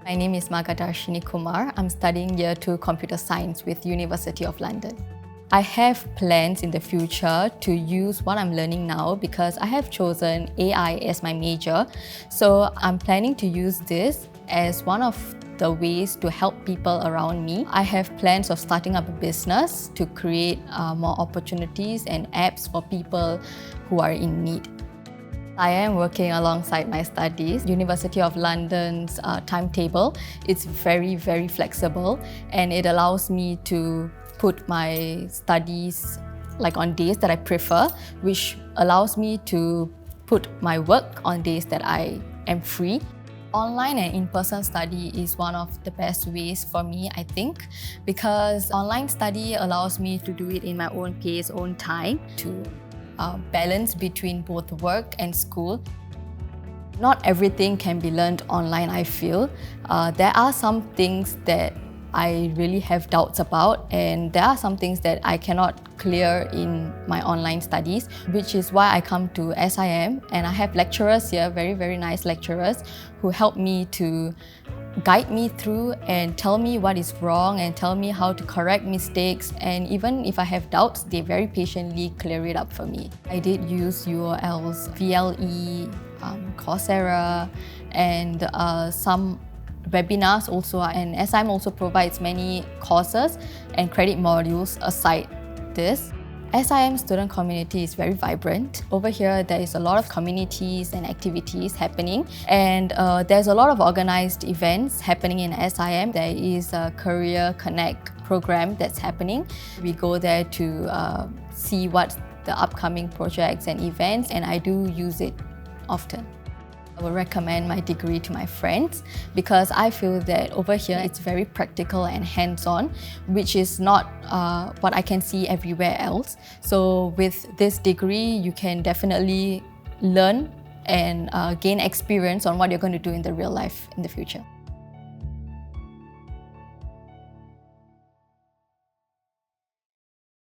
My name is Magaa Kumar. I'm studying Year 2 Computer Science with University of London. I have plans in the future to use what I'm learning now because I have chosen AI as my major. So I'm planning to use this as one of the ways to help people around me. I have plans of starting up a business to create more opportunities and apps for people who are in need. I am working alongside my studies. University of London's timetable, it's very flexible, and it allows me to put my studies on days that I prefer, which allows me to put my work on days that I am free. Online and in-person study is one of the best ways for me, I think, because online study allows me to do it in my own pace, own time, to balance between both work and school. Not everything can be learned online, I feel. There are some things that I really have doubts about, and there are some things that I cannot clear in my online studies, which is why I come to SIM, and I have lecturers here, very nice lecturers, who help me to guide me through and tell me what is wrong and tell me how to correct mistakes, and even if I have doubts, they very patiently clear it up for me. I did use UOL's VLE, Coursera, and some webinars also, and SIM also provides many courses and credit modules aside this. SIM student community is very vibrant. Over here, there is a lot of communities and activities happening, and there's a lot of organized events happening in SIM. There is a Career Connect program that's happening. We go there to see what the upcoming projects and events, and I do use it often. I would recommend my degree to my friends because I feel that over here it's very practical and hands-on, which is not what I can see everywhere else. So with this degree, you can definitely learn and gain experience on what you're going to do in the real life in the future.